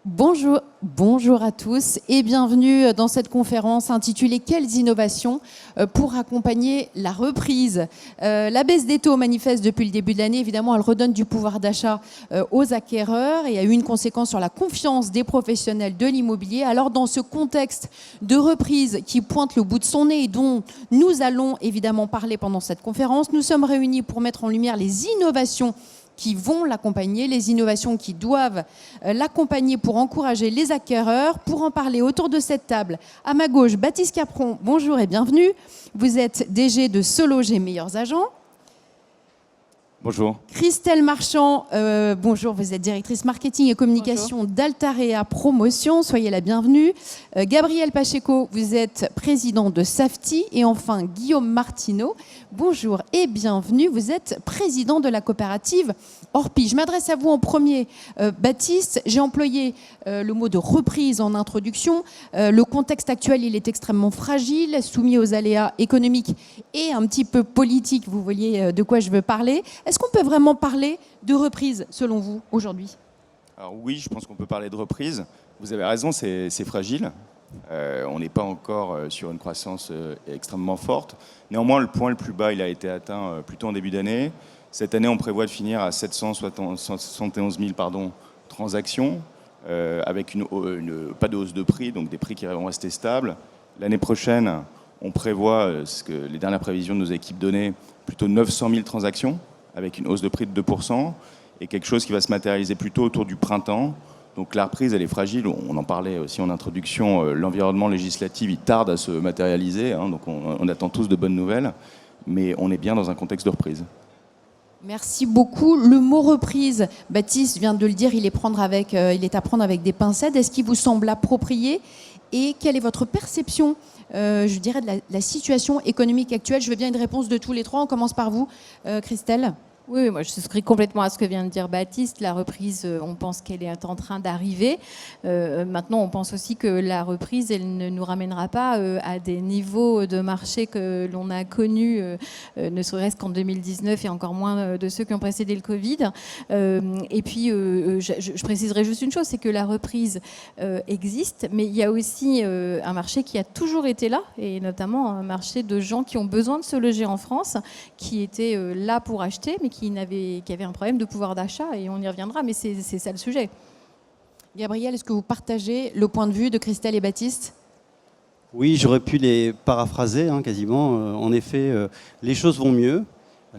Bonjour à tous et bienvenue dans cette conférence intitulée « Quelles innovations pour accompagner la reprise ?» La baisse des taux manifeste depuis le début de l'année. Évidemment, elle redonne du pouvoir d'achat aux acquéreurs et a eu une conséquence sur la confiance des professionnels de l'immobilier. Alors, dans ce contexte de reprise qui pointe le bout de son nez et dont nous allons évidemment parler pendant cette conférence, nous sommes réunis pour mettre en lumière les innovations qui vont l'accompagner, les innovations qui doivent l'accompagner pour encourager les acquéreurs. Pour en parler autour de cette table, à ma gauche, Baptiste Capron, bonjour et bienvenue. Vous êtes DG de SeLoger Meilleurs Agents. Bonjour. Christelle Marchand, bonjour, vous êtes directrice marketing et communication d'Altarea Promotion, soyez la bienvenue. Gabriel Pacheco, vous êtes président de Safety. Et enfin, Guillaume Martineau, bonjour et bienvenue, vous êtes président de la coopérative Orpi. Je m'adresse à vous en premier, Baptiste. J'ai employé le mot de reprise en introduction. Le contexte actuel, il est extrêmement fragile, soumis aux aléas économiques et un petit peu politiques. Vous voyez de quoi je veux parler. Est-ce qu'on peut vraiment parler de reprise, selon vous, aujourd'hui ? Alors oui, je pense qu'on peut parler de reprise. Vous avez raison, c'est fragile. On n'est pas encore sur une croissance extrêmement forte. Néanmoins, le point le plus bas, il a été atteint plutôt en début d'année. Cette année, on prévoit de finir à 771 000 transactions, avec pas de hausse de prix, donc des prix qui vont rester stables. L'année prochaine, on prévoit, ce que les dernières prévisions de nos équipes donnaient, plutôt 900 000 transactions, avec une hausse de prix de 2%, et quelque chose qui va se matérialiser plutôt autour du printemps. Donc la reprise, elle est fragile. On en parlait aussi en introduction. L'environnement législatif, il tarde à se matérialiser. Donc on attend tous de bonnes nouvelles. Mais on est bien dans un contexte de reprise. Merci beaucoup. Le mot reprise, Baptiste vient de le dire, il est à prendre avec des pincettes. Est-ce qu'il vous semble approprié ? Et quelle est votre perception, je dirais, de la situation économique actuelle ? Je veux bien une réponse de tous les trois. On commence par vous, Christelle. Oui, moi je souscris complètement à ce que vient de dire Baptiste. La reprise, on pense qu'elle est en train d'arriver. Maintenant, on pense aussi que la reprise, elle ne nous ramènera pas à des niveaux de marché que l'on a connus, ne serait-ce qu'en 2019 et encore moins de ceux qui ont précédé le Covid. Et puis, je préciserai juste une chose, c'est que la reprise existe, mais il y a aussi un marché qui a toujours été là, et notamment un marché de gens qui ont besoin de se loger en France, qui étaient là pour acheter, mais qui avait un problème de pouvoir d'achat, et on y reviendra, mais c'est ça le sujet. Gabriel, est-ce que vous partagez le point de vue de Christelle et Baptiste ? Oui, j'aurais pu les paraphraser quasiment. En effet, les choses vont mieux.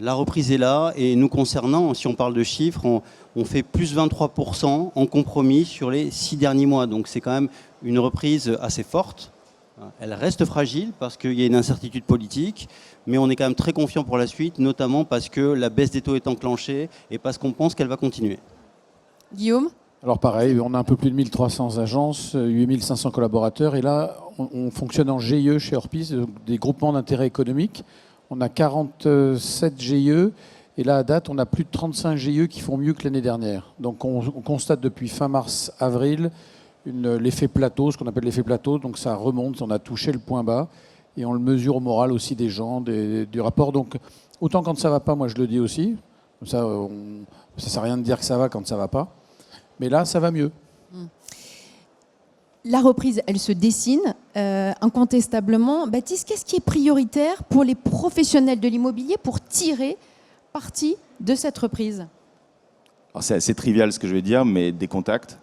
La reprise est là, et nous concernant, si on parle de chiffres, on fait plus 23% en compromis sur les 6 derniers mois. Donc c'est quand même une reprise assez forte. Elle reste fragile parce qu'il y a une incertitude politique, mais on est quand même très confiant pour la suite, notamment parce que la baisse des taux est enclenchée et parce qu'on pense qu'elle va continuer. Guillaume ? Alors pareil, on a un peu plus de 1300 agences, 8500 collaborateurs, et là, on fonctionne en GIE chez Orpi, des groupements d'intérêt économique. On a 47 GIE, et là, à date, on a plus de 35 GIE qui font mieux que l'année dernière. Donc on constate depuis fin mars-avril l'effet plateau, ce qu'on appelle l'effet plateau, donc ça remonte, on a touché le point bas, et on le mesure au moral aussi des gens, du rapport. Donc autant quand ça ne va pas, moi je le dis aussi, ça ne sert à rien de dire que ça va quand ça ne va pas, mais là ça va mieux. La reprise, elle se dessine incontestablement. Baptiste, qu'est-ce qui est prioritaire pour les professionnels de l'immobilier pour tirer parti de cette reprise ? Alors c'est assez trivial ce que je vais dire, mais des contacts.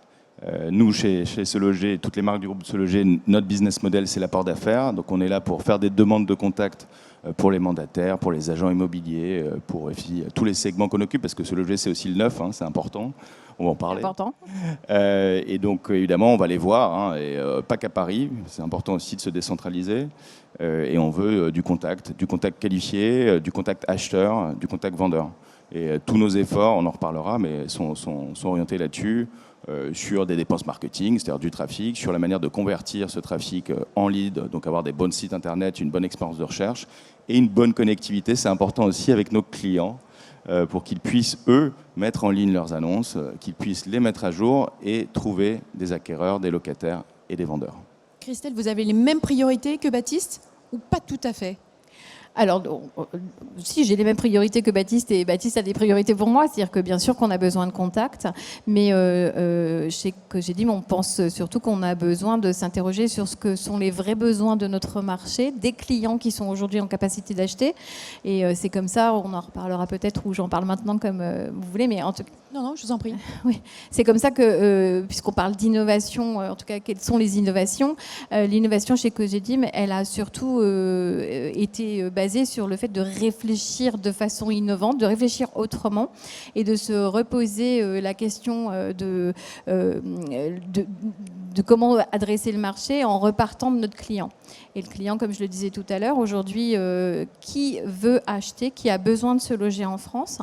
Nous, chez SeLoger, toutes les marques du groupe SeLoger, notre business model, c'est l'apport d'affaires. Donc on est là pour faire des demandes de contact pour les mandataires, pour les agents immobiliers, pour tous les segments qu'on occupe, parce que SeLoger, c'est aussi le neuf, c'est important. On va en parler. Important. Et donc, évidemment, on va les voir, et pas qu'à Paris. C'est important aussi de se décentraliser. Et on veut du contact qualifié, du contact acheteur, du contact vendeur. Et tous nos efforts, on en reparlera, mais sont orientés là-dessus. Sur des dépenses marketing, c'est-à-dire du trafic, sur la manière de convertir ce trafic en lead, donc avoir des bons sites internet, une bonne expérience de recherche et une bonne connectivité. C'est important aussi avec nos clients pour qu'ils puissent, eux, mettre en ligne leurs annonces, qu'ils puissent les mettre à jour et trouver des acquéreurs, des locataires et des vendeurs. Christelle, vous avez les mêmes priorités que Baptiste ou pas tout à fait ? Alors, si j'ai les mêmes priorités que Baptiste, et Baptiste a des priorités pour moi, c'est-à-dire que bien sûr qu'on a besoin de contact, mais on pense surtout qu'on a besoin de s'interroger sur ce que sont les vrais besoins de notre marché, des clients qui sont aujourd'hui en capacité d'acheter. Et c'est comme ça, on en reparlera peut-être, ou j'en parle maintenant comme vous voulez, mais en tout cas... Non, je vous en prie. Oui, c'est comme ça que, puisqu'on parle d'innovation, en tout cas, quelles sont les innovations? L'innovation chez Cogedim, elle a surtout été basée sur le fait de réfléchir de façon innovante, de réfléchir autrement et de se reposer la question de comment adresser le marché en repartant de notre client. Et le client, comme je le disais tout à l'heure, aujourd'hui, qui veut acheter, qui a besoin de se loger en France,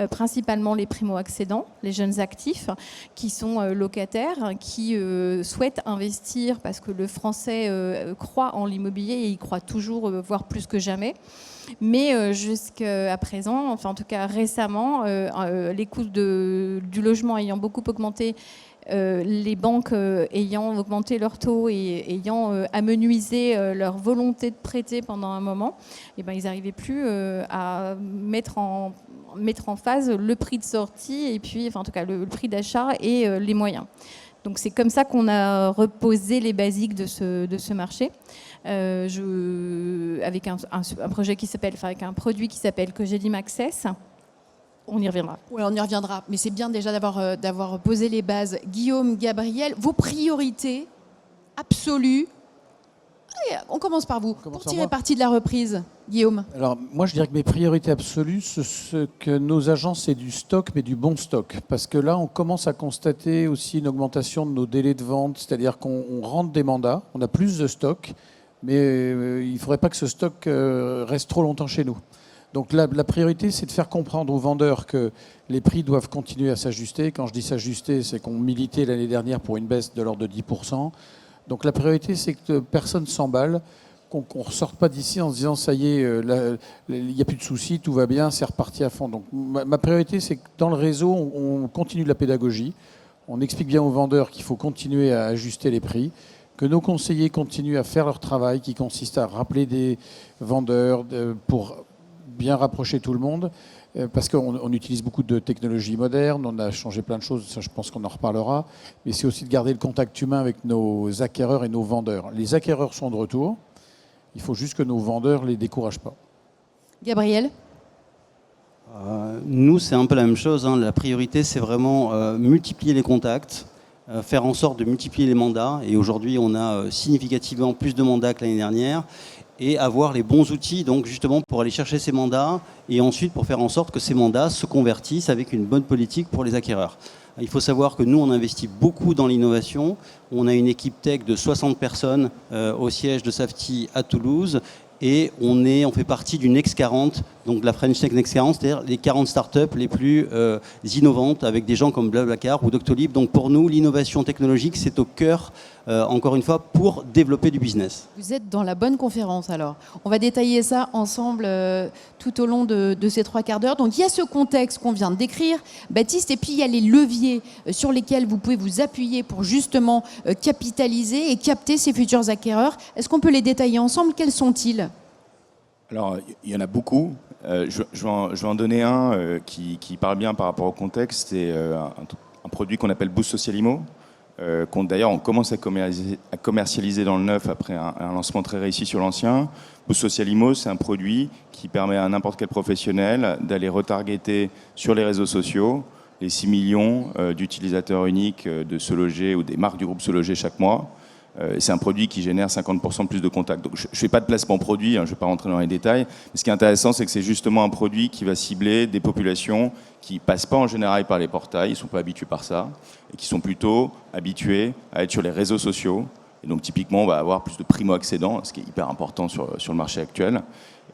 principalement les primo-accédants, les jeunes actifs, qui sont locataires, qui souhaitent investir parce que le Français croit en l'immobilier et il croit toujours, voire plus que jamais. Mais jusqu'à présent, enfin en tout cas récemment, les coûts du logement ayant beaucoup augmenté, les banques ayant augmenté leurs taux et ayant amenuisé leur volonté de prêter pendant un moment, eh ben, ils n'arrivaient plus à mettre en phase le prix de sortie et puis, enfin, en tout cas, le prix d'achat et les moyens. Donc c'est comme ça qu'on a reposé les basiques de ce marché. Avec un projet qui s'appelle, enfin, avec un produit qui s'appelle Cogedim Access. On y reviendra. Oui, on y reviendra. Mais c'est bien déjà d'avoir posé les bases. Guillaume, Gabriel, vos priorités absolues. Allez, on commence par vous. Pour tirer parti de la reprise, Guillaume. Alors, moi, je dirais que mes priorités absolues, c'est ce que nos agences aient du stock, mais du bon stock. Parce que là, on commence à constater aussi une augmentation de nos délais de vente. C'est-à-dire qu'on rentre des mandats, on a plus de stock, mais il ne faudrait pas que ce stock reste trop longtemps chez nous. Donc la priorité, c'est de faire comprendre aux vendeurs que les prix doivent continuer à s'ajuster. Quand je dis s'ajuster, c'est qu'on militait l'année dernière pour une baisse de l'ordre de 10%. Donc la priorité, c'est que personne ne s'emballe, qu'on ne ressorte pas d'ici en se disant ça y est, il n'y a plus de soucis, tout va bien, c'est reparti à fond. Donc ma priorité, c'est que dans le réseau, on continue de la pédagogie. On explique bien aux vendeurs qu'il faut continuer à ajuster les prix, que nos conseillers continuent à faire leur travail qui consiste à rappeler des vendeurs pour bien rapprocher tout le monde, parce qu'on utilise beaucoup de technologies modernes, on a changé plein de choses, ça je pense qu'on en reparlera, mais c'est aussi de garder le contact humain avec nos acquéreurs et nos vendeurs. Les acquéreurs sont de retour, il faut juste que nos vendeurs ne les découragent pas. Gabriel ? Nous, c'est un peu la même chose, hein. La priorité, c'est vraiment multiplier les contacts, faire en sorte de multiplier les mandats, et aujourd'hui, on a significativement plus de mandats que l'année dernière, et avoir les bons outils donc justement pour aller chercher ces mandats et ensuite pour faire en sorte que ces mandats se convertissent avec une bonne politique pour les acquéreurs. Il faut savoir que nous, on investit beaucoup dans l'innovation. On a une équipe tech de 60 personnes au siège de Safety à Toulouse et on fait partie du Next 40, donc de la French Tech Next 40, c'est-à-dire les 40 startups les plus innovantes avec des gens comme Blablacar ou Doctolib. Donc pour nous, l'innovation technologique, c'est au cœur, encore une fois, pour développer du business. Vous êtes dans la bonne conférence alors. On va détailler ça ensemble tout au long de ces 3 quarts d'heure. Donc il y a ce contexte qu'on vient de décrire, Baptiste, et puis il y a les leviers sur lesquels vous pouvez vous appuyer pour justement capitaliser et capter ces futurs acquéreurs. Est-ce qu'on peut les détailler ensemble? Quels sont-ils? Alors, il y en a beaucoup. Je vais en donner un qui parle bien par rapport au contexte. C'est un produit qu'on appelle Boost Social Immo, qu'on d'ailleurs on commence à commercialiser dans le neuf après un lancement très réussi sur l'ancien. Boost Social Immo, c'est un produit qui permet à n'importe quel professionnel d'aller retargeter sur les réseaux sociaux les 6 millions d'utilisateurs uniques de Se Loger ou des marques du groupe Se Loger chaque mois. C'est un produit qui génère 50% de plus de contacts. Donc, je ne fais pas de placement produit, hein, je ne vais pas rentrer dans les détails. Mais ce qui est intéressant, c'est que c'est justement un produit qui va cibler des populations qui ne passent pas en général par les portails, ils ne sont pas habitués par ça, et qui sont plutôt habitués à être sur les réseaux sociaux. Et donc, typiquement, on va avoir plus de primo-accédants, ce qui est hyper important sur le marché actuel.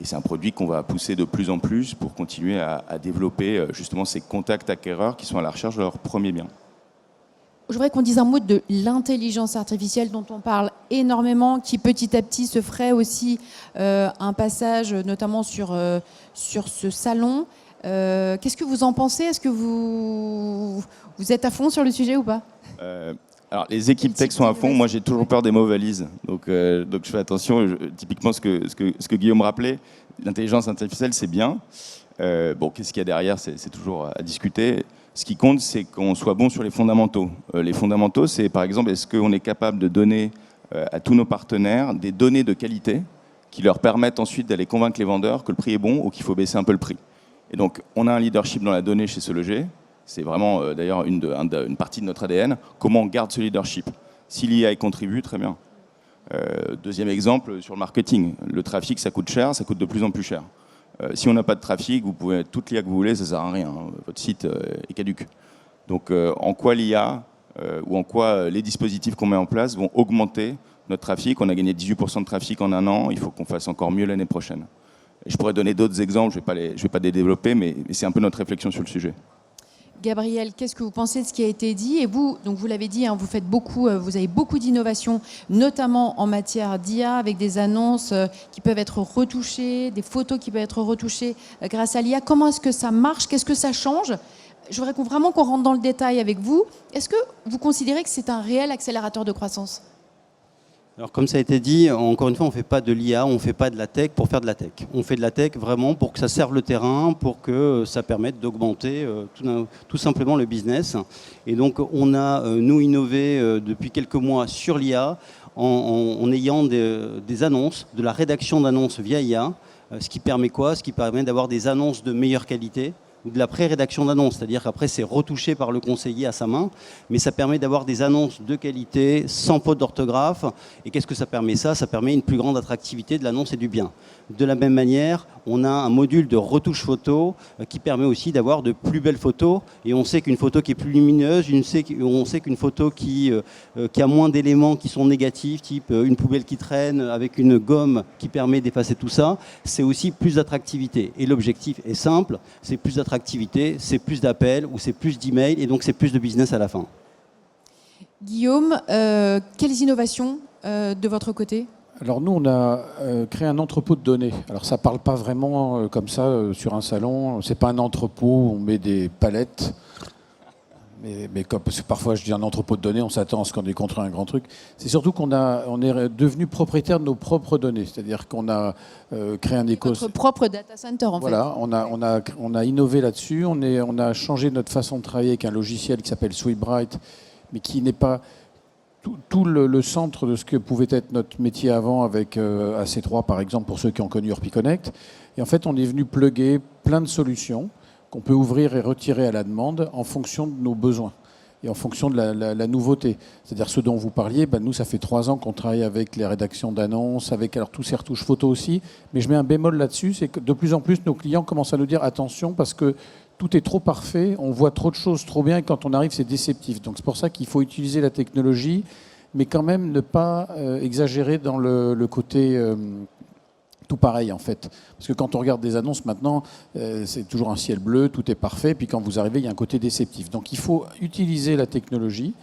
Et c'est un produit qu'on va pousser de plus en plus pour continuer à développer justement ces contacts acquéreurs qui sont à la recherche de leur premier bien. Je voudrais qu'on dise un mot de l'intelligence artificielle dont on parle énormément, qui petit à petit se ferait aussi un passage, notamment sur ce salon. Qu'est-ce que vous en pensez? Est-ce que vous êtes à fond sur le sujet ou pas? Alors, les équipes tech sont à fond. Moi, j'ai toujours peur des mots valises. Donc je fais attention. Typiquement, ce que Guillaume rappelait, l'intelligence artificielle, c'est bien. Bon, qu'est-ce qu'il y a derrière, c'est toujours à discuter. Ce qui compte, c'est qu'on soit bon sur les fondamentaux. Les fondamentaux, c'est par exemple, est-ce qu'on est capable de donner à tous nos partenaires des données de qualité qui leur permettent ensuite d'aller convaincre les vendeurs que le prix est bon ou qu'il faut baisser un peu le prix. Et donc, on a un leadership dans la donnée chez SeLoger. C'est vraiment d'ailleurs une partie de notre ADN. Comment on garde ce leadership? Si l'IA y contribue, très bien. Deuxième exemple, sur le marketing. Le trafic, ça coûte cher, ça coûte de plus en plus cher. Si on n'a pas de trafic, vous pouvez mettre toute l'IA que vous voulez, ça ne sert à rien. Votre site est caduque. Donc, en quoi l'IA ou en quoi les dispositifs qu'on met en place vont augmenter notre trafic? On a gagné 18% de trafic en un an, il faut qu'on fasse encore mieux l'année prochaine. Et je pourrais donner d'autres exemples, je ne vais pas les développer, mais c'est un peu notre réflexion sur le sujet. Gabriel, qu'est-ce que vous pensez de ce qui a été dit? Et vous, donc vous l'avez dit, hein, vous avez beaucoup d'innovations, notamment en matière d'IA, avec des annonces qui peuvent être retouchées, des photos qui peuvent être retouchées grâce à l'IA. Comment est-ce que ça marche? Qu'est-ce que ça change? Je voudrais vraiment qu'on rentre dans le détail avec vous. Est-ce que vous considérez que c'est un réel accélérateur de croissance? Alors comme ça a été dit, encore une fois, on ne fait pas de l'IA, on ne fait pas de la tech pour faire de la tech. On fait de la tech vraiment pour que ça serve le terrain, pour que ça permette d'augmenter tout simplement le business. Et donc on a, nous, innové depuis quelques mois sur l'IA en ayant des annonces, de la rédaction d'annonces via IA, ce qui permet quoi? Ce qui permet d'avoir des annonces de meilleure qualité, ou de la pré-rédaction d'annonces, c'est-à-dire qu'après c'est retouché par le conseiller à sa main, mais ça permet d'avoir des annonces de qualité, sans faute d'orthographe. Et qu'est-ce que ça permet? Ça permet une plus grande attractivité de l'annonce et du bien. De la même manière, on a un module de retouche photo qui permet aussi d'avoir de plus belles photos. Et on sait qu'une photo qui est plus lumineuse, on sait qu'une photo qui a moins d'éléments qui sont négatifs, type une poubelle qui traîne avec une gomme qui permet d'effacer tout ça, c'est aussi plus d'attractivité. Et l'objectif est simple, c'est plus d'attractivité, c'est plus d'appels ou c'est plus d'emails et donc c'est plus de business à la fin. Guillaume, quelles innovations de votre côté? Alors nous, on a créé un entrepôt de données. Alors ça ne parle pas vraiment comme ça sur un salon. Ce n'est pas un entrepôt où on met des palettes. Mais comme, parce que parfois je dis un entrepôt de données, on s'attend à ce qu'on ait construit un grand truc. C'est surtout qu'on est devenu propriétaire de nos propres données. C'est-à-dire qu'on a créé un écosystème. Votre propre data center, en fait. Voilà, on a innové là-dessus. On a changé notre façon de travailler avec un logiciel qui s'appelle Sweetbright, mais qui n'est pas tout le centre de ce que pouvait être notre métier avant avec AC3, par exemple, pour ceux qui ont connu EurpiConnect. Et en fait, on est venu plugger plein de solutions qu'on peut ouvrir et retirer à la demande en fonction de nos besoins et en fonction de la nouveauté. C'est-à-dire ce dont vous parliez, nous, ça fait 3 ans qu'on travaille avec les rédactions d'annonces, avec alors, tous ces retouches photos aussi. Mais je mets un bémol là-dessus, c'est que de plus en plus, nos clients commencent à nous dire attention parce que tout est trop parfait, on voit trop de choses trop bien et quand on arrive, c'est déceptif. Donc c'est pour ça qu'il faut utiliser la technologie, mais quand même ne pas exagérer dans le côté tout pareil en fait. Parce que quand on regarde des annonces maintenant, c'est toujours un ciel bleu, tout est parfait, puis quand vous arrivez, il y a un côté déceptif. Donc il faut utiliser la technologie.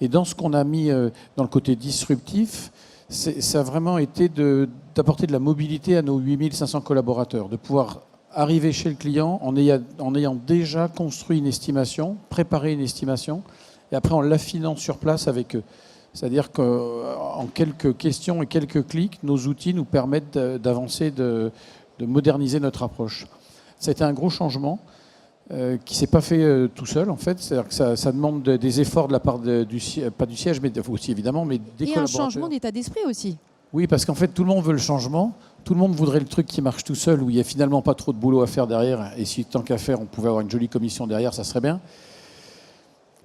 Et dans ce qu'on a mis dans le côté disruptif, ça a vraiment été d'apporter de la mobilité à nos 8500 collaborateurs, de pouvoir arriver chez le client en ayant déjà construit une estimation, préparé une estimation, et après en l'affinant sur place avec eux. C'est-à-dire qu'en quelques questions et quelques clics, nos outils nous permettent d'avancer, de moderniser notre approche. Ça a été un gros changement qui ne s'est pas fait tout seul, en fait. C'est-à-dire que ça demande des efforts de la part pas du siège, mais aussi évidemment, mais des collaborateurs. Et un changement d'état d'esprit aussi. Oui, parce qu'en fait, tout le monde veut le changement. Tout le monde voudrait le truc qui marche tout seul, où il n'y a finalement pas trop de boulot à faire derrière. Et si tant qu'à faire, on pouvait avoir une jolie commission derrière, ça serait bien.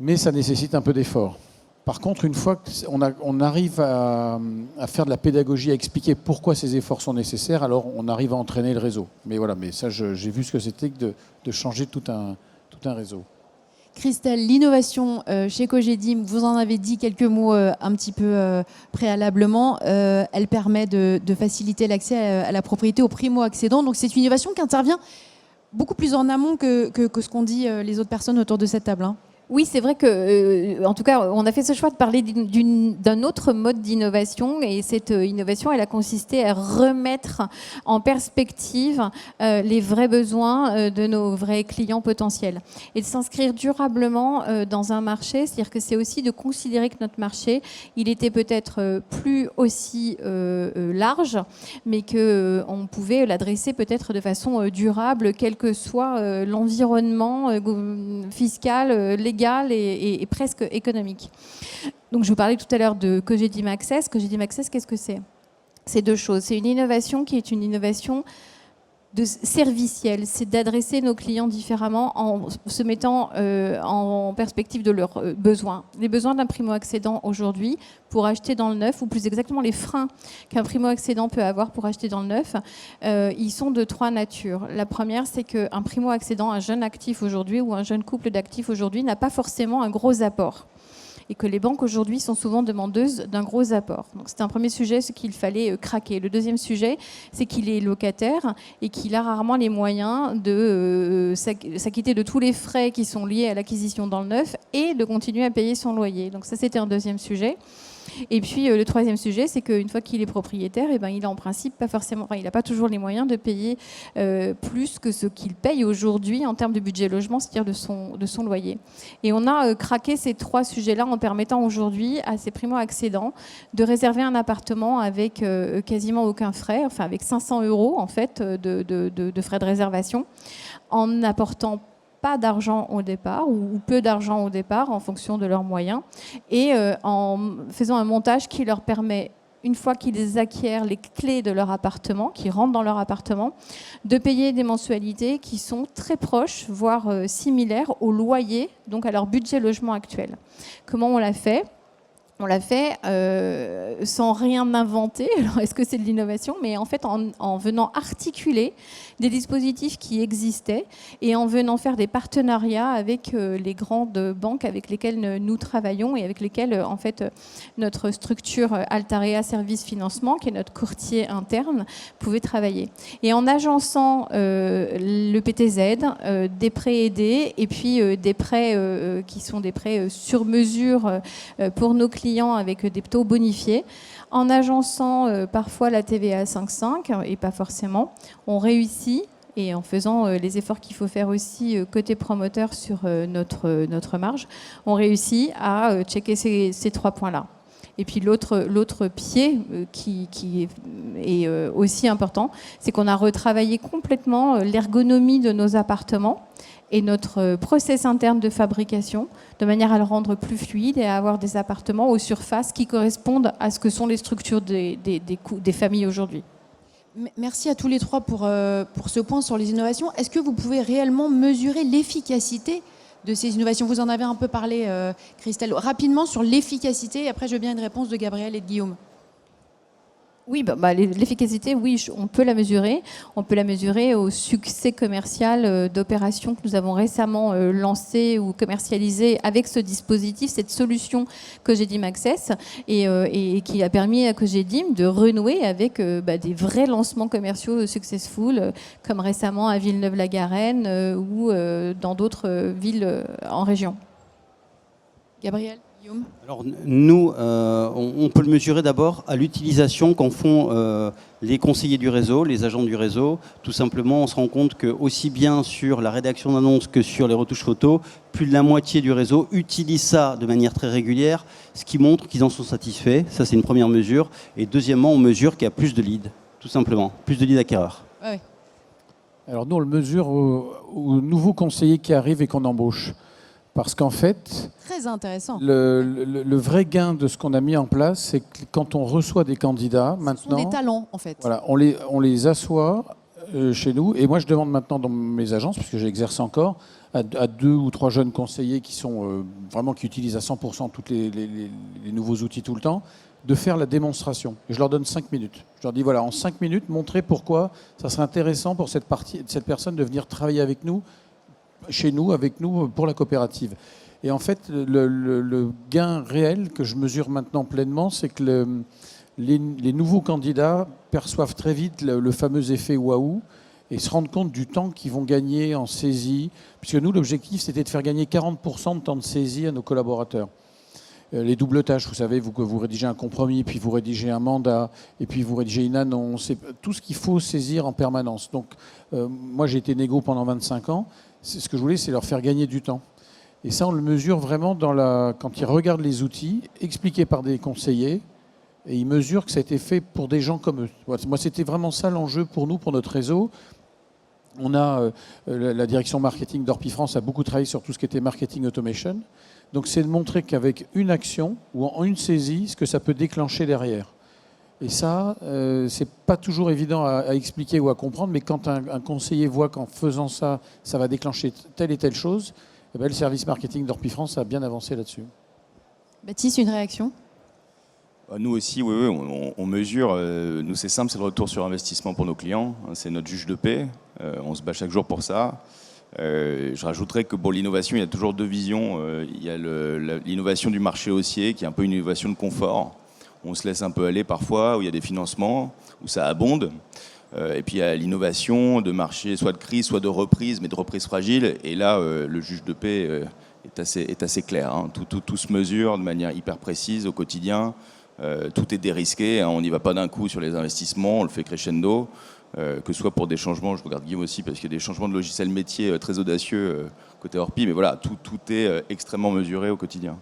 Mais ça nécessite un peu d'effort. Par contre, une fois qu'on arrive à faire de la pédagogie, à expliquer pourquoi ces efforts sont nécessaires, alors on arrive à entraîner le réseau. Mais voilà, mais ça, j'ai vu ce que c'était que de changer tout un réseau. Christelle, l'innovation chez Cogedim, vous en avez dit quelques mots un petit peu préalablement, elle permet de faciliter l'accès à la propriété aux primo-accédants. Donc c'est une innovation qui intervient beaucoup plus en amont que ce qu'ont dit les autres personnes autour de cette table. Hein. Oui, c'est vrai que, en tout cas, on a fait ce choix de parler d'un autre mode d'innovation, et cette innovation, elle a consisté à remettre en perspective les vrais besoins de nos vrais clients potentiels, et de s'inscrire durablement dans un marché. C'est-à-dire que c'est aussi de considérer que notre marché, il était peut-être plus aussi large, mais qu'on pouvait l'adresser peut-être de façon durable, quel que soit l'environnement fiscal, légal et presque économique. Donc je vous parlais tout à l'heure de Cogedim Access. Cogedim Access, qu'est-ce que c'est ? C'est deux choses. C'est une innovation qui est une innovation servicielle. C'est d'adresser nos clients différemment en se mettant en perspective de leurs besoins. Les besoins d'un primo-accédant aujourd'hui pour acheter dans le neuf, ou plus exactement les freins qu'un primo-accédant peut avoir pour acheter dans le neuf, ils sont de trois natures. La première, c'est qu'un primo-accédant, un jeune actif aujourd'hui ou un jeune couple d'actifs aujourd'hui n'a pas forcément un gros apport, et que les banques aujourd'hui sont souvent demandeuses d'un gros apport. Donc c'est un premier sujet, ce qu'il fallait craquer. Le deuxième sujet, c'est qu'il est locataire et qu'il a rarement les moyens de s'acquitter de tous les frais qui sont liés à l'acquisition dans le neuf et de continuer à payer son loyer. Donc ça, c'était un deuxième sujet. Et puis le troisième sujet, c'est qu'une fois qu'il est propriétaire, eh ben, il a en principe pas forcément, il n'a pas toujours les moyens de payer plus que ce qu'il paye aujourd'hui en termes de budget logement, c'est-à-dire de son loyer. Et on a craqué ces trois sujets-là en permettant aujourd'hui à ces primo-accédants de réserver un appartement avec quasiment aucun frais, enfin avec 500 € en fait de frais de réservation, en apportant pas d'argent au départ ou peu d'argent au départ en fonction de leurs moyens, et en faisant un montage qui leur permet, une fois qu'ils acquièrent les clés de leur appartement, qu'ils rentrent dans leur appartement, de payer des mensualités qui sont très proches, voire similaires au loyer, donc à leur budget logement actuel. Comment on l'a fait ? On l'a fait sans rien inventer. Alors, est-ce que c'est de l'innovation ? Mais en fait, en venant articuler des dispositifs qui existaient et en venant faire des partenariats avec les grandes banques avec lesquelles nous travaillons et avec lesquelles, en fait, notre structure Altarea Service Financement, qui est notre courtier interne, pouvait travailler. Et en agençant le PTZ, des prêts aidés et puis des prêts qui sont des prêts sur mesure pour nos clients avec des taux bonifiés, en agençant parfois la TVA à 5,5 et pas forcément, on réussit, et en faisant les efforts qu'il faut faire aussi côté promoteur sur notre marge, on réussit à checker ces trois points-là. Et puis l'autre pied qui est aussi important, c'est qu'on a retravaillé complètement l'ergonomie de nos appartements et notre process interne de fabrication, de manière à le rendre plus fluide et à avoir des appartements aux surfaces qui correspondent à ce que sont les structures des familles aujourd'hui. Merci à tous les trois pour ce point sur les innovations. Est-ce que vous pouvez réellement mesurer l'efficacité de ces innovations ? Vous en avez un peu parlé, Christelle. Rapidement sur l'efficacité, et après je veux bien une réponse de Gabriel et de Guillaume. Oui, l'efficacité, oui, on peut la mesurer. On peut la mesurer au succès commercial d'opérations que nous avons récemment lancées ou commercialisées avec ce dispositif, cette solution Cogedim Access, et qui a permis à Cogedim de renouer avec des vrais lancements commerciaux successful, comme récemment à Villeneuve-la-Garenne ou dans d'autres villes en région. Gabriel ? Alors nous, on peut le mesurer d'abord à l'utilisation qu'en font les conseillers du réseau, les agents du réseau. Tout simplement, on se rend compte que aussi bien sur la rédaction d'annonces que sur les retouches photos, plus de la moitié du réseau utilise ça de manière très régulière, ce qui montre qu'ils en sont satisfaits. Ça, c'est une première mesure. Et deuxièmement, on mesure qu'il y a plus de leads, tout simplement, plus de leads acquéreurs. Ouais. Alors nous, on le mesure aux nouveaux conseillers qui arrivent et qu'on embauche. Parce qu'en fait, très intéressant. Le vrai gain de ce qu'on a mis en place, c'est que quand on reçoit des candidats, maintenant, ce sont des talents en fait. Voilà, on les assoit chez nous. Et moi, je demande maintenant dans mes agences, puisque j'exerce encore, à 2 ou 3 jeunes conseillers qui sont vraiment qui utilisent à 100% tous les nouveaux outils tout le temps, de faire la démonstration. Et je leur donne 5 minutes. Je leur dis voilà, en 5 minutes, montrez pourquoi ça serait intéressant pour cette personne de venir travailler avec nous, chez nous, avec nous, pour la coopérative. Et en fait, le gain réel que je mesure maintenant pleinement, c'est que les nouveaux candidats perçoivent très vite le fameux effet waouh et se rendre compte du temps qu'ils vont gagner en saisie, puisque nous, l'objectif, c'était de faire gagner 40% de temps de saisie à nos collaborateurs. Les doubles tâches, vous savez, vous rédigez un compromis, puis vous rédigez un mandat, et puis vous rédigez une annonce, et tout ce qu'il faut saisir en permanence. Donc, moi, j'ai été négo pendant 25 ans. Ce que je voulais, c'est leur faire gagner du temps. Et ça, on le mesure vraiment quand ils regardent les outils, expliqués par des conseillers, et ils mesurent que ça a été fait pour des gens comme eux. Moi, c'était vraiment ça l'enjeu pour nous, pour notre réseau. On a, la direction marketing d'Orpi France a beaucoup travaillé sur tout ce qui était marketing automation. Donc c'est de montrer qu'avec une action ou en une saisie, ce que ça peut déclencher derrière. Et ça, c'est pas toujours évident à expliquer ou à comprendre, mais quand un conseiller voit qu'en faisant ça, ça va déclencher telle et telle chose, eh bien, le service marketing d'Orpi France a bien avancé là-dessus. Baptiste, une réaction ? Nous aussi, oui, on mesure. Nous, c'est simple, c'est le retour sur investissement pour nos clients. C'est notre juge de paix. On se bat chaque jour pour ça. Je rajouterais que pour l'innovation, il y a toujours deux visions. Il y a l'innovation du marché haussier, qui est un peu une innovation de confort. On se laisse un peu aller parfois, où il y a des financements, où ça abonde. Et puis il y a l'innovation de marché, soit de crise, soit de reprise, mais de reprise fragile. Et là, le juge de paix est assez clair. Hein. Tout se mesure de manière hyper précise au quotidien. Tout est dérisqué. Hein. On n'y va pas d'un coup sur les investissements, on le fait crescendo. Que ce soit pour des changements, je regarde Guillaume aussi, parce qu'il y a des changements de logiciels métiers très audacieux côté Orpi, mais voilà, tout est extrêmement mesuré au quotidien.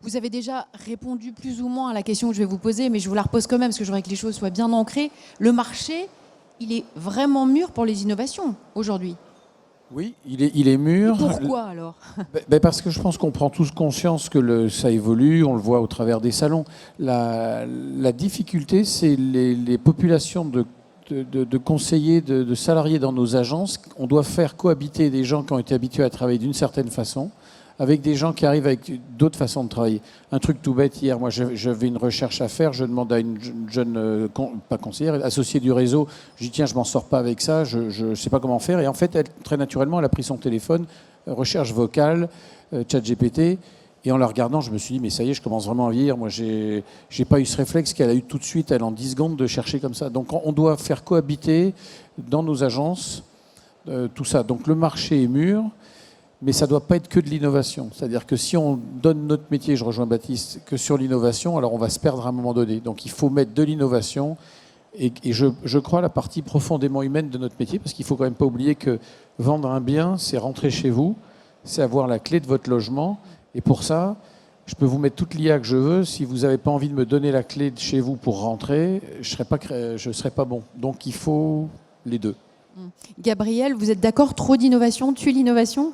Vous avez déjà répondu plus ou moins à la question que je vais vous poser, mais je vous la repose quand même, parce que je voudrais que les choses soient bien ancrées. Le marché, il est vraiment mûr pour les innovations aujourd'hui. Oui, il est mûr. Et pourquoi alors ? Parce que je pense qu'on prend tous conscience que ça évolue, on le voit au travers des salons. La difficulté, c'est les populations de conseillers, de salariés dans nos agences. On doit faire cohabiter des gens qui ont été habitués à travailler d'une certaine façon avec des gens qui arrivent avec d'autres façons de travailler. Un truc tout bête, hier, moi j'avais une recherche à faire, je demande à une jeune, pas conseillère, associée du réseau, je dis tiens, je m'en sors pas avec ça, je ne sais pas comment faire. Et en fait, très naturellement, elle a pris son téléphone, recherche vocale, ChatGPT, et en la regardant, je me suis dit, mais ça y est, je commence vraiment à vieillir. Moi, j'ai pas eu ce réflexe qu'elle a eu tout de suite, elle, en 10 secondes, de chercher comme ça. Donc, on doit faire cohabiter dans nos agences tout ça. Donc, le marché est mûr, mais ça ne doit pas être que de l'innovation. C'est-à-dire que si on donne notre métier, je rejoins Baptiste, que sur l'innovation, alors on va se perdre à un moment donné. Donc, il faut mettre de l'innovation. Et je crois à la partie profondément humaine de notre métier, parce qu'il ne faut quand même pas oublier que vendre un bien, c'est rentrer chez vous, c'est avoir la clé de votre logement. Et pour ça, je peux vous mettre toute l'IA que je veux. Si vous n'avez pas envie de me donner la clé de chez vous pour rentrer, je ne serai pas bon. Donc il faut les deux. Gabriel, vous êtes d'accord ? Trop d'innovation tue l'innovation ?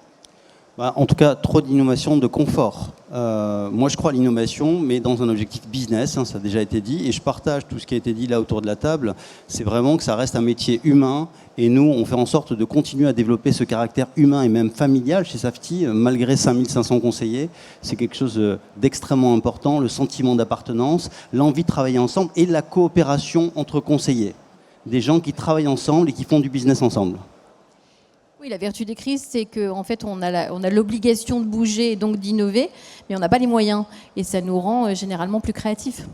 En tout cas, trop d'innovation de confort. Moi, je crois à l'innovation, mais dans un objectif business, ça a déjà été dit, et je partage tout ce qui a été dit là autour de la table. C'est vraiment que ça reste un métier humain, et nous, on fait en sorte de continuer à développer ce caractère humain et même familial chez Safety, malgré 5500 conseillers. C'est quelque chose d'extrêmement important, le sentiment d'appartenance, l'envie de travailler ensemble et la coopération entre conseillers. Des gens qui travaillent ensemble et qui font du business ensemble. Oui, la vertu des crises, c'est qu'en fait, on a l'obligation de bouger et donc d'innover, mais on n'a pas les moyens. Et ça nous rend généralement plus créatifs.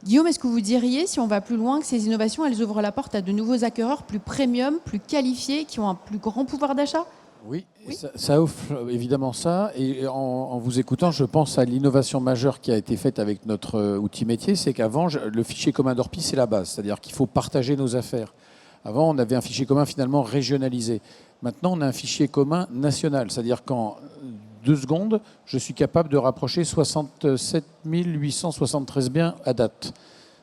Guillaume, est-ce que vous diriez, si on va plus loin, que ces innovations, elles ouvrent la porte à de nouveaux acquéreurs plus premium, plus qualifiés, qui ont un plus grand pouvoir d'achat ? Oui, ça offre évidemment ça. Et en vous écoutant, je pense à l'innovation majeure qui a été faite avec notre outil métier. C'est qu'avant, le fichier commun d'Orpi, c'est la base. C'est-à-dire qu'il faut partager nos affaires. Avant, on avait un fichier commun finalement régionalisé. Maintenant, on a un fichier commun national. C'est-à-dire qu'en 2 secondes, je suis capable de rapprocher 67 873 biens à date.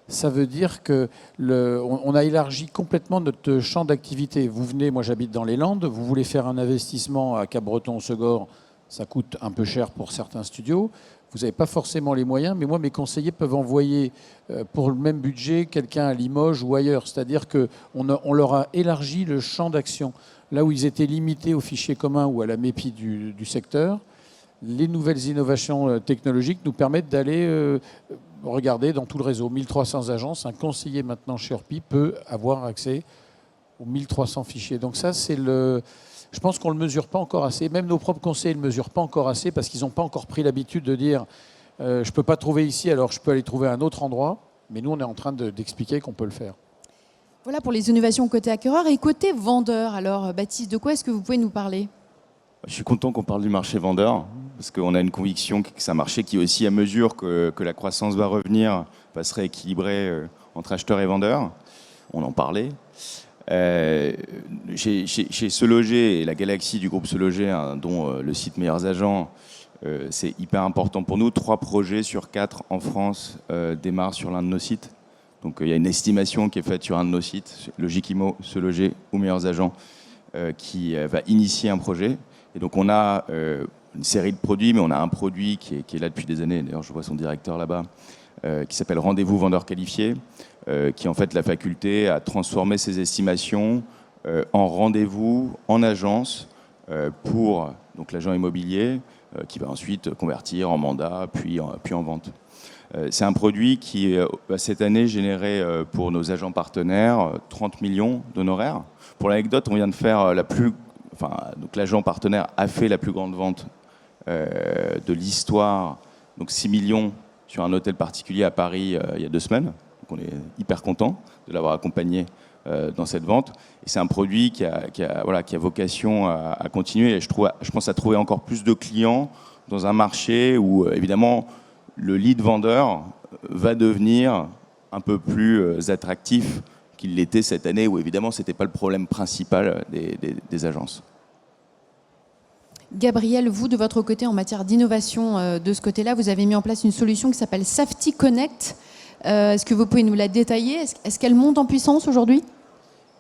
Ça veut dire qu'on a élargi complètement notre champ d'activité. Vous venez, moi j'habite dans les Landes, vous voulez faire un investissement à Cap-Breton-Segor, ça coûte un peu cher pour certains studios. Vous n'avez pas forcément les moyens, mais moi, mes conseillers peuvent envoyer pour le même budget quelqu'un à Limoges ou ailleurs. C'est-à-dire qu'on leur a élargi le champ d'action. Là où ils étaient limités au fichier commun ou à la MEPI du secteur, les nouvelles innovations technologiques nous permettent d'aller regarder dans tout le réseau. 1300 agences, un conseiller maintenant chez Orpi peut avoir accès aux 1300 fichiers. Donc ça, c'est je pense qu'on ne le mesure pas encore assez. Même nos propres conseillers ne le mesurent pas encore assez parce qu'ils n'ont pas encore pris l'habitude de dire je ne peux pas trouver ici, alors je peux aller trouver à un autre endroit. Mais nous, on est en train d'expliquer qu'on peut le faire. Voilà pour les innovations côté acquéreur. Et côté vendeur, alors Baptiste, de quoi est-ce que vous pouvez nous parler? Je suis content qu'on parle du marché vendeur, parce qu'on a une conviction que c'est un marché qui aussi, à mesure que la croissance va revenir, va se rééquilibrer entre acheteurs et vendeurs. On en parlait. Chez Se Loger et la galaxie du groupe Se Loger, hein, dont le site Meilleurs Agents, c'est hyper important pour nous. 3 projets sur 4 en France démarrent sur l'un de nos sites. Donc il y a une estimation qui est faite sur un de nos sites, Logikimo, Se Loger ou Meilleurs Agents, qui va initier un projet. Et donc on a une série de produits, mais on a un produit qui est là depuis des années. D'ailleurs, je vois son directeur là-bas, qui s'appelle Rendez-vous vendeur qualifié, qui est en fait la faculté à transformer ses estimations en rendez-vous en agence pour donc l'agent immobilier, qui va ensuite convertir en mandat, puis en vente. C'est un produit qui va cette année générer pour nos agents partenaires 30 millions d'honoraires. Pour l'anecdote, on vient de faire donc l'agent partenaire a fait la plus grande vente de l'histoire, donc 6 millions sur un hôtel particulier à Paris il y a 2 semaines. Donc on est hyper content de l'avoir accompagné dans cette vente. Et c'est un produit qui a vocation à continuer. Et je pense à trouver encore plus de clients dans un marché où évidemment le lead vendeur va devenir un peu plus attractif qu'il l'était cette année, où évidemment ce n'était pas le problème principal des agences. Gabriel, vous, de votre côté, en matière d'innovation de ce côté-là, vous avez mis en place une solution qui s'appelle Safety Connect. Est-ce que vous pouvez nous la détailler? Est-ce qu'elle monte en puissance aujourd'hui?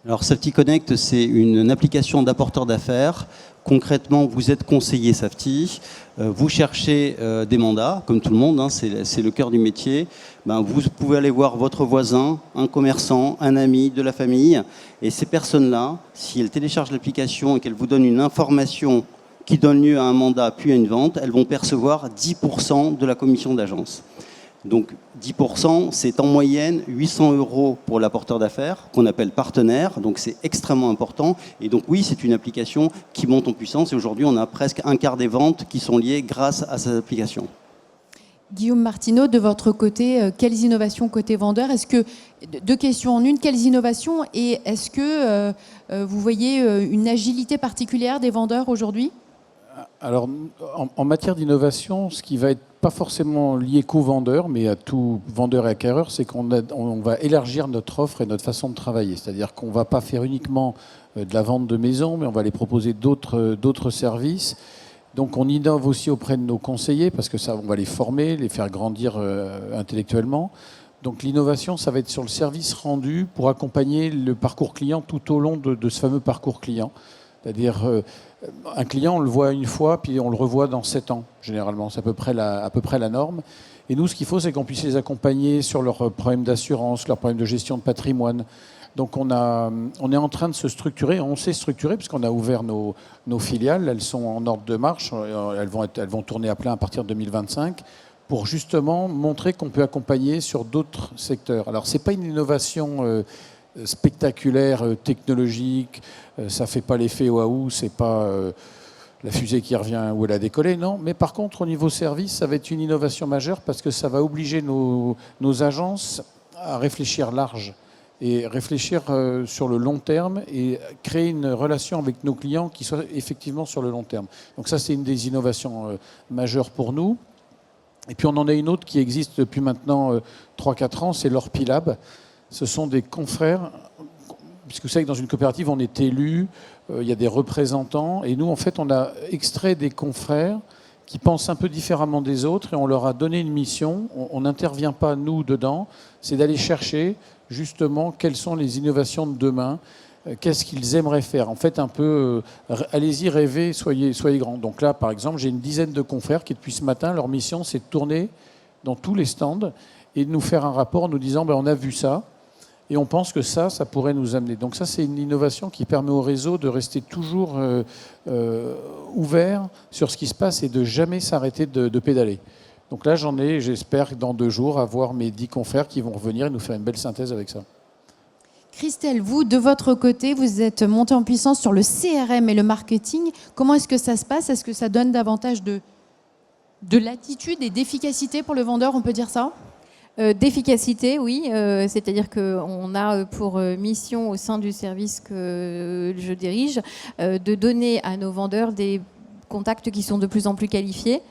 Alors Safety Connect, c'est une application d'apporteur d'affaires. Concrètement, vous êtes conseiller Safety, vous cherchez des mandats, comme tout le monde, hein, c'est le cœur du métier. Vous pouvez aller voir votre voisin, un commerçant, un ami de la famille. Et ces personnes-là, si elles téléchargent l'application et qu'elles vous donnent une information qui donne lieu à un mandat puis à une vente, elles vont percevoir 10% de la commission d'agence. Donc 10%, c'est en moyenne 800 € pour l'apporteur d'affaires, qu'on appelle partenaire, donc c'est extrêmement important. Et donc oui, c'est une application qui monte en puissance et aujourd'hui on a presque un quart des ventes qui sont liées grâce à cette application. Guillaume Martineau, de votre côté, quelles innovations côté vendeur? Est-ce que, 2 questions en une, quelles innovations et est-ce que vous voyez une agilité particulière des vendeurs aujourd'hui? Alors, en matière d'innovation, ce qui va être pas forcément lié qu'aux vendeurs, mais à tout vendeur et acquéreur, c'est qu'on va élargir notre offre et notre façon de travailler. C'est-à-dire qu'on ne va pas faire uniquement de la vente de maisons, mais on va les proposer d'autres services. Donc on innove aussi auprès de nos conseillers, parce que ça, on va les former, les faire grandir intellectuellement. Donc l'innovation, ça va être sur le service rendu pour accompagner le parcours client tout au long de ce fameux parcours client. C'est-à-dire, un client, on le voit une fois, puis on le revoit dans 7 ans, généralement. C'est à peu près la norme. Et nous, ce qu'il faut, c'est qu'on puisse les accompagner sur leurs problèmes d'assurance, leurs problèmes de gestion de patrimoine. Donc, on est en train de se structurer. On s'est structuré, puisqu'on a ouvert nos filiales. Elles sont en ordre de marche. Elles vont tourner à plein à partir de 2025, pour justement montrer qu'on peut accompagner sur d'autres secteurs. Alors, ce n'est pas une innovation spectaculaire, technologique, ça fait pas l'effet waouh, c'est pas la fusée qui revient où elle a décollé, non. Mais par contre, au niveau service, ça va être une innovation majeure parce que ça va obliger nos agences à réfléchir large et réfléchir sur le long terme et créer une relation avec nos clients qui soit effectivement sur le long terme. Donc ça, c'est une des innovations majeures pour nous. Et puis on en a une autre qui existe depuis maintenant 3-4 ans, c'est l'Orpilab. Ce sont des confrères, puisque vous savez que dans une coopérative, on est élu, il y a des représentants, et nous, en fait, on a extrait des confrères qui pensent un peu différemment des autres, et on leur a donné une mission, on n'intervient pas, nous, dedans, c'est d'aller chercher, justement, quelles sont les innovations de demain, qu'est-ce qu'ils aimeraient faire. En fait, un peu, allez-y, rêvez, soyez grands. Donc là, par exemple, j'ai une dizaine de confrères qui, depuis ce matin, leur mission, c'est de tourner dans tous les stands et de nous faire un rapport en nous disant, on a vu ça, et on pense que ça pourrait nous amener. Donc ça, c'est une innovation qui permet au réseau de rester toujours ouvert sur ce qui se passe et de jamais s'arrêter de pédaler. Donc là, j'espère dans 2 jours, avoir mes 10 confrères qui vont revenir et nous faire une belle synthèse avec ça. Christelle, vous, de votre côté, vous êtes montée en puissance sur le CRM et le marketing. Comment est-ce que ça se passe? Est-ce que ça donne davantage de latitude et d'efficacité pour le vendeur, on peut dire ça? D'efficacité, oui. C'est-à-dire qu'on a pour mission au sein du service que je dirige de donner à nos vendeurs des contacts qui sont de plus en plus qualifiés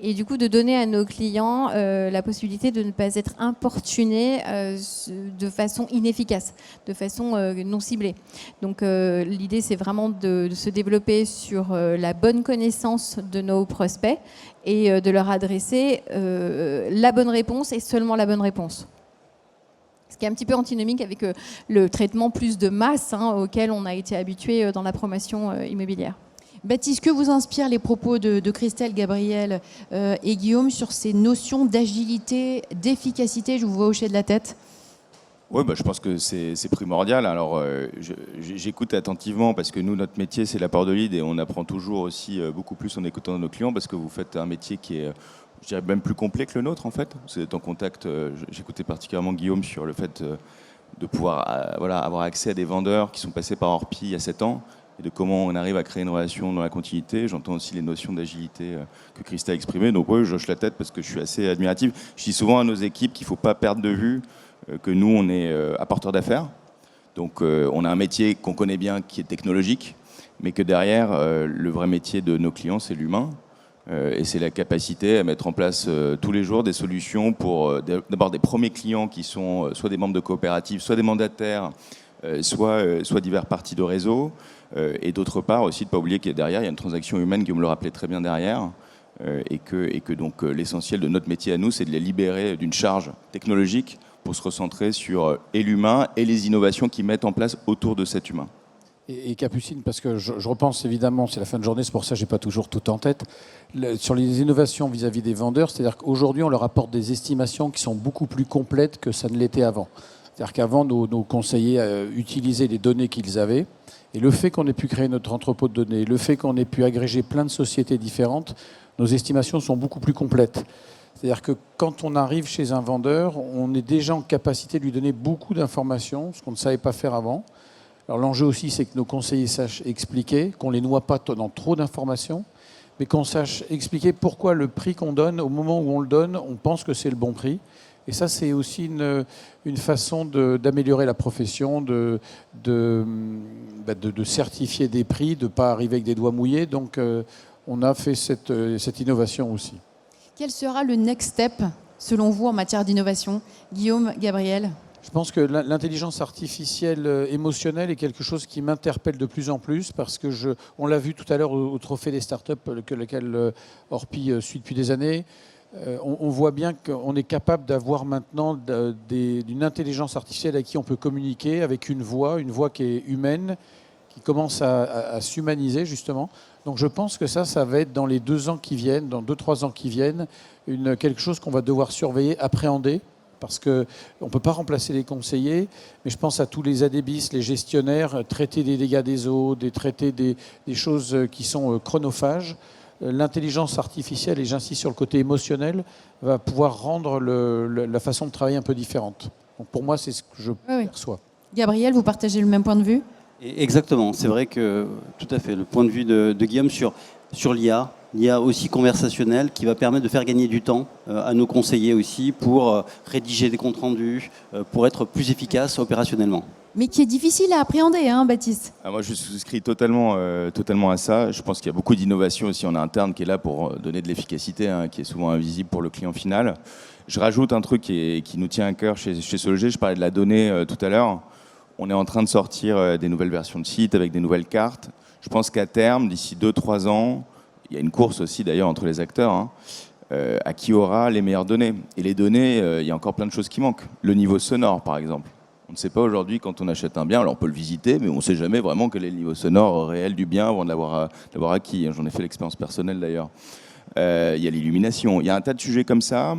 et du coup de donner à nos clients la possibilité de ne pas être importunés de façon inefficace, de façon non ciblée. Donc l'idée c'est vraiment de se développer sur la bonne connaissance de nos prospects et de leur adresser la bonne réponse et seulement la bonne réponse. Ce qui est un petit peu antinomique avec le traitement plus de masse auquel on a été habitué dans la promotion immobilière. Baptiste, que vous inspirent les propos de Christelle, Gabriel et Guillaume sur ces notions d'agilité, d'efficacité? Je vous vois hocher de la tête. Oui, je pense que c'est primordial. Alors, j'écoute attentivement parce que nous, notre métier, c'est l'apport de lead et on apprend toujours aussi beaucoup plus en écoutant nos clients parce que vous faites un métier qui est, je dirais, même plus complet que le nôtre, en fait. Vous êtes en contact, j'écoutais particulièrement Guillaume sur le fait de pouvoir avoir accès à des vendeurs qui sont passés par Orpi il y a 7 ans et de comment on arrive à créer une relation dans la continuité. J'entends aussi les notions d'agilité que Christelle a exprimées. Donc oui, je hoche la tête parce que je suis assez admiratif. Je dis souvent à nos équipes qu'il ne faut pas perdre de vue que nous, on est apporteurs d'affaires. Donc on a un métier qu'on connaît bien qui est technologique, mais que derrière, le vrai métier de nos clients, c'est l'humain. Et c'est la capacité à mettre en place tous les jours des solutions pour d'abord des premiers clients qui sont soit des membres de coopératives, soit des mandataires, soit divers parties de réseau. Et d'autre part aussi de ne pas oublier qu'il y a derrière, il y a une transaction humaine, Guillaume le rappelait très bien derrière, et que donc l'essentiel de notre métier à nous, c'est de les libérer d'une charge technologique pour se recentrer sur et l'humain et les innovations qu'ils mettent en place autour de cet humain. Et Capucine, parce que je repense évidemment, c'est la fin de journée, c'est pour ça que je n'ai pas toujours tout en tête, sur les innovations vis-à-vis des vendeurs, c'est-à-dire qu'aujourd'hui on leur apporte des estimations qui sont beaucoup plus complètes que ça ne l'était avant. C'est-à-dire qu'avant, nos conseillers utilisaient les données qu'ils avaient, et le fait qu'on ait pu créer notre entrepôt de données, le fait qu'on ait pu agréger plein de sociétés différentes, nos estimations sont beaucoup plus complètes. C'est-à-dire que quand on arrive chez un vendeur, on est déjà en capacité de lui donner beaucoup d'informations, ce qu'on ne savait pas faire avant. Alors l'enjeu aussi, c'est que nos conseillers sachent expliquer, qu'on ne les noie pas dans trop d'informations, mais qu'on sache expliquer pourquoi le prix qu'on donne, au moment où on le donne, on pense que c'est le bon prix. Et ça, c'est aussi une façon d'améliorer la profession, de certifier des prix, de ne pas arriver avec des doigts mouillés. Donc on a fait cette innovation aussi. Quel sera le next step, selon vous, en matière d'innovation? Guillaume, Gabriel? Je pense que l'intelligence artificielle émotionnelle est quelque chose qui m'interpelle de plus en plus parce que on l'a vu tout à l'heure au Trophée des startups, lequel Orpi suit depuis des années. On voit bien qu'on est capable d'avoir maintenant d'une intelligence artificielle à qui on peut communiquer avec une voix qui est humaine, qui commence à s'humaniser justement. Donc je pense que ça va être dans les 2 ans qui viennent, dans 2-3 ans qui viennent, quelque chose qu'on va devoir surveiller, appréhender. Parce qu'on ne peut pas remplacer les conseillers, mais je pense à tous les ADBIS, les gestionnaires, traiter des dégâts des eaux, traiter des choses qui sont chronophages. L'intelligence artificielle, et j'insiste sur le côté émotionnel, va pouvoir rendre la façon de travailler un peu différente. Donc pour moi, c'est ce que je perçois. Gabriel, vous partagez le même point de vue? Exactement, c'est vrai que tout à fait, le point de vue de Guillaume sur l'IA aussi conversationnelle qui va permettre de faire gagner du temps à nos conseillers aussi pour rédiger des comptes rendus, pour être plus efficace opérationnellement. Mais qui est difficile à appréhender, Baptiste? Moi, je souscris totalement à ça. Je pense qu'il y a beaucoup d'innovation aussi en interne qui est là pour donner de l'efficacité, qui est souvent invisible pour le client final. Je rajoute un truc qui nous tient à cœur chez Sologer. Je parlais de la donnée tout à l'heure. On est en train de sortir des nouvelles versions de site avec des nouvelles cartes. Je pense qu'à terme, d'ici 2-3 ans, il y a une course aussi d'ailleurs entre les acteurs, à qui aura les meilleures données. Et les données, il y a encore plein de choses qui manquent. Le niveau sonore, par exemple. On ne sait pas aujourd'hui quand on achète un bien, alors on peut le visiter, mais on ne sait jamais vraiment quel est le niveau sonore réel du bien avant de l'avoir acquis. J'en ai fait l'expérience personnelle d'ailleurs. Il y a l'illumination. Il y a un tas de sujets comme ça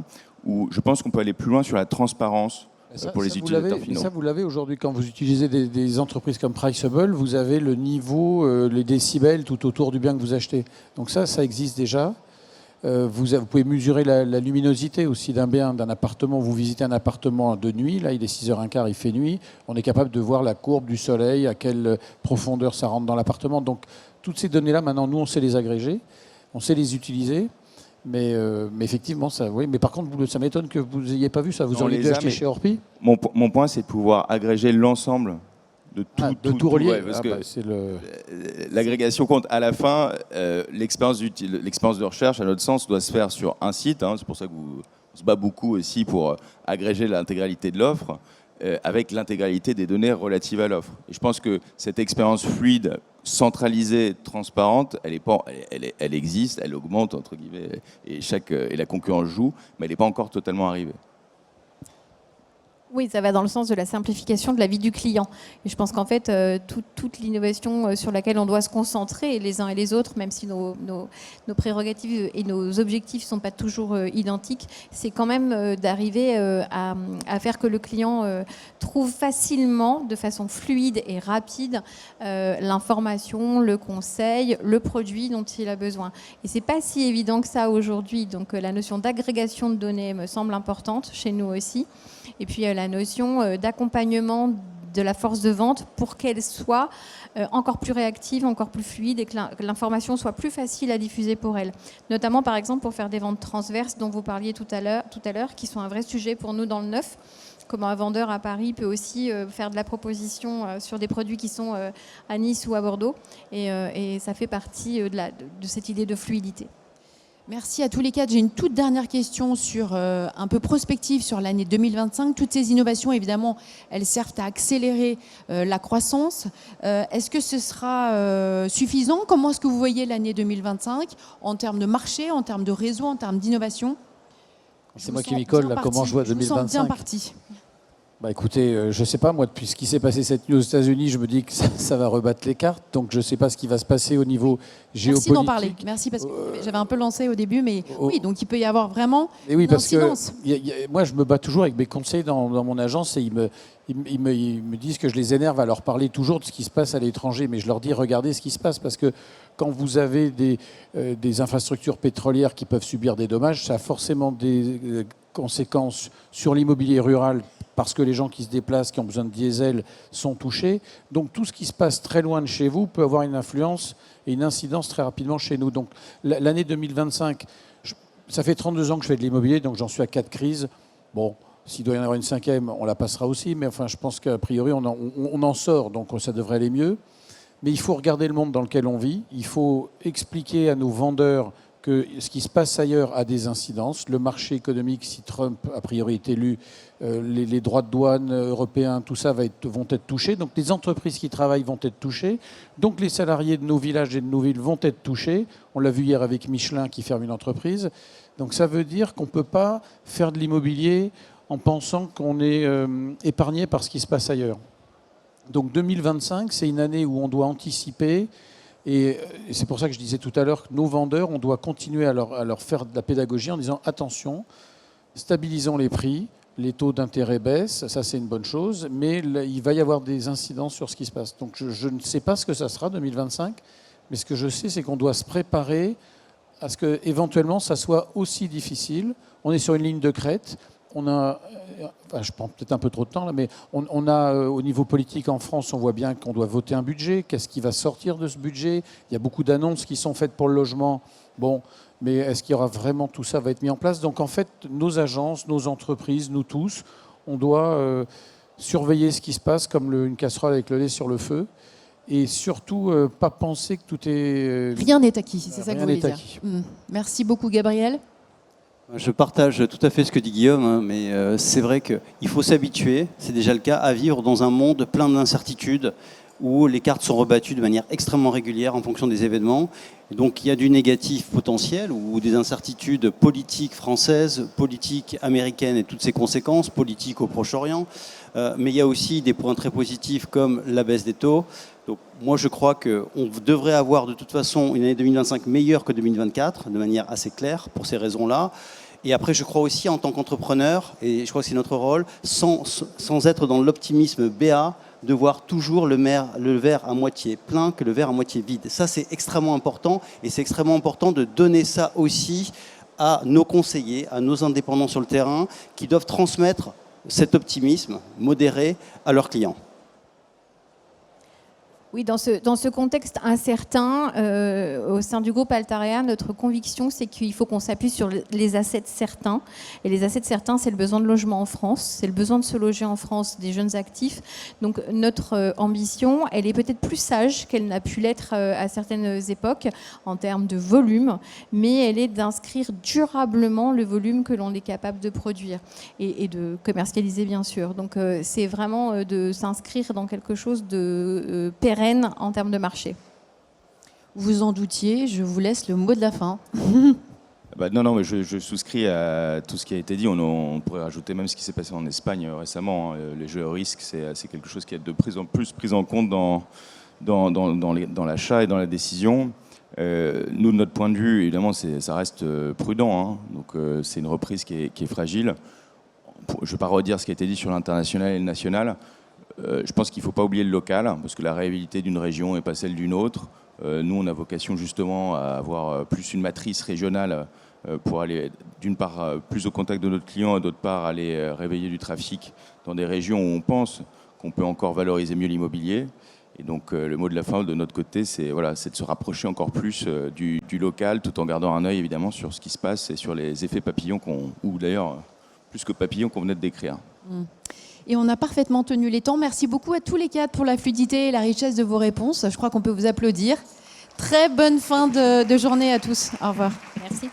où je pense qu'on peut aller plus loin sur la transparence. Pour les utilisateurs finaux. Ça, vous l'avez aujourd'hui quand vous utilisez des entreprises comme Priceable, vous avez le niveau, les décibels tout autour du bien que vous achetez. Donc ça existe déjà. Vous pouvez mesurer la luminosité aussi d'un bien, d'un appartement. Vous visitez un appartement de nuit, là il est 6h15, il fait nuit. On est capable de voir la courbe du soleil, à quelle profondeur ça rentre dans l'appartement. Donc toutes ces données-là, maintenant, nous, on sait les agréger, on sait les utiliser. Mais effectivement, ça, oui. Mais par contre, ça m'étonne que vous n'ayez pas vu ça. Vous On auriez les dû a, acheter mais chez Orpi Mon point, c'est de pouvoir agréger l'ensemble de tout relier. ouais, parce que C'est le... l'agrégation compte. À la fin, l'expérience de recherche, à notre sens, doit se faire sur un site. C'est pour ça que on se bat beaucoup aussi pour agréger l'intégralité de l'offre, avec l'intégralité des données relatives à l'offre. Et je pense que cette expérience fluide, centralisée, transparente, elle existe, elle augmente, entre guillemets, et la concurrence joue, mais elle n'est pas encore totalement arrivée. Oui, ça va dans le sens de la simplification de la vie du client. Et je pense qu'en fait, toute l'innovation sur laquelle on doit se concentrer, les uns et les autres, même si nos prérogatives et nos objectifs ne sont pas toujours identiques, c'est quand même d'arriver à faire que le client trouve facilement, de façon fluide et rapide, l'information, le conseil, le produit dont il a besoin. Et ce n'est pas si évident que ça aujourd'hui. Donc la notion d'agrégation de données me semble importante chez nous aussi. Et puis la notion d'accompagnement de la force de vente pour qu'elle soit encore plus réactive, encore plus fluide et que l'information soit plus facile à diffuser pour elle. Notamment, par exemple, pour faire des ventes transverses dont vous parliez tout à l'heure, qui sont un vrai sujet pour nous dans le neuf. Comment un vendeur à Paris peut aussi faire de la proposition sur des produits qui sont à Nice ou à Bordeaux. Et ça fait partie de cette idée de fluidité. Merci à tous les quatre. J'ai une toute dernière question un peu prospective sur l'année 2025. Toutes ces innovations, évidemment, elles servent à accélérer la croissance. Est-ce que ce sera suffisant? Comment est-ce que vous voyez l'année 2025 en termes de marché, en termes de réseau, en termes d'innovation? C'est moi qui m'y colle, là, comment je vois 2025. Je vous sens bien parti. Bah écoutez, je ne sais pas, moi, depuis ce qui s'est passé cette nuit aux États-Unis, je me dis que ça va rebattre les cartes. Donc, je ne sais pas ce qui va se passer au niveau géopolitique. Merci d'en parler. Merci, parce que j'avais un peu lancé au début, mais oui, donc il peut y avoir vraiment oui, parce que incidence. Moi, je me bats toujours avec mes conseillers dans mon agence et ils me disent que je les énerve à leur parler toujours de ce qui se passe à l'étranger. Mais je leur dis, regardez ce qui se passe, parce que quand vous avez des infrastructures pétrolières qui peuvent subir des dommages, ça a forcément des conséquences sur l'immobilier rural, parce que les gens qui se déplacent, qui ont besoin de diesel, sont touchés. Donc tout ce qui se passe très loin de chez vous peut avoir une influence et une incidence très rapidement chez nous. Donc l'année 2025, ça fait 32 ans que je fais de l'immobilier, donc j'en suis à 4 crises. Bon, s'il doit y en avoir une 5e, on la passera aussi, mais enfin je pense qu'a priori on en sort, donc ça devrait aller mieux. Mais il faut regarder le monde dans lequel on vit, il faut expliquer à nos vendeurs que ce qui se passe ailleurs a des incidences. Le marché économique, si Trump, a priori, est élu, les droits de douane européens, tout ça vont être touchés. Donc les entreprises qui travaillent vont être touchées. Donc les salariés de nos villages et de nos villes vont être touchés. On l'a vu hier avec Michelin qui ferme une entreprise. Donc ça veut dire qu'on ne peut pas faire de l'immobilier en pensant qu'on est épargné par ce qui se passe ailleurs. Donc 2025, c'est une année où on doit anticiper. Et c'est pour ça que je disais tout à l'heure que nos vendeurs, on doit continuer à leur faire de la pédagogie en disant attention, stabilisons les prix, les taux d'intérêt baissent, ça c'est une bonne chose, mais il va y avoir des incidences sur ce qui se passe. Donc je ne sais pas ce que ça sera 2025, mais ce que je sais, c'est qu'on doit se préparer à ce que éventuellement ça soit aussi difficile. On est sur une ligne de crête. On a, enfin, je prends peut-être un peu trop de temps là, mais on a au niveau politique en France, on voit bien qu'on doit voter un budget. Qu'est-ce qui va sortir de ce budget? Il y a beaucoup d'annonces qui sont faites pour le logement. Bon, mais est-ce qu'il y aura vraiment tout ça va être mis en place? Donc en fait, nos agences, nos entreprises, nous tous, on doit surveiller ce qui se passe comme une casserole avec le lait sur le feu. Et surtout, pas penser que tout est... Rien n'est acquis, c'est ça que vous voulez dire. Acquis. Merci beaucoup, Gabriel. Je partage tout à fait ce que dit Guillaume, mais c'est vrai qu'il faut s'habituer, c'est déjà le cas, à vivre dans un monde plein d'incertitudes où les cartes sont rebattues de manière extrêmement régulière en fonction des événements. Et donc il y a du négatif potentiel ou des incertitudes politiques françaises, politiques américaines et toutes ses conséquences, politiques au Proche-Orient. Mais il y a aussi des points très positifs comme la baisse des taux. Donc moi je crois qu'on devrait avoir de toute façon une année 2025 meilleure que 2024, de manière assez claire pour ces raisons-là. Et après je crois aussi en tant qu'entrepreneur, et je crois que c'est notre rôle, sans être dans l'optimisme béat, de voir toujours le verre à moitié plein que le verre à moitié vide. Ça c'est extrêmement important, et c'est extrêmement important de donner ça aussi à nos conseillers, à nos indépendants sur le terrain, qui doivent transmettre cet optimisme modéré à leurs clients. Oui, dans ce contexte incertain, au sein du groupe Altarea, notre conviction, c'est qu'il faut qu'on s'appuie sur les assets certains. Et les assets certains, c'est le besoin de logement en France, c'est le besoin de se loger en France des jeunes actifs. Donc notre ambition, elle est peut-être plus sage qu'elle n'a pu l'être à certaines époques en termes de volume, mais elle est d'inscrire durablement le volume que l'on est capable de produire et de commercialiser, bien sûr. Donc c'est vraiment de s'inscrire dans quelque chose de pérenne en termes de marché. Vous en doutiez, je vous laisse le mot de la fin. Non, mais je souscris à tout ce qui a été dit. On pourrait rajouter même ce qui s'est passé en Espagne récemment. Les jeux à risque, c'est quelque chose qui est de plus en plus pris en compte dans l'achat et dans la décision. Nous, de notre point de vue, évidemment, ça reste prudent. Donc, c'est une reprise qui est fragile. Je ne vais pas redire ce qui a été dit sur l'international et le national. Je pense qu'il ne faut pas oublier le local, parce que la réalité d'une région n'est pas celle d'une autre. Nous, on a vocation justement à avoir plus une matrice régionale pour aller, d'une part, plus au contact de notre client, et d'autre part, aller réveiller du trafic dans des régions où on pense qu'on peut encore valoriser mieux l'immobilier. Et donc, le mot de la fin de notre côté, c'est de se rapprocher encore plus du local, tout en gardant un œil, évidemment, sur ce qui se passe et sur les effets papillons, ou d'ailleurs, plus que papillons, qu'on venait de décrire. Et on a parfaitement tenu les temps. Merci beaucoup à tous les quatre pour la fluidité et la richesse de vos réponses. Je crois qu'on peut vous applaudir. Très bonne fin de journée à tous. Au revoir. Merci.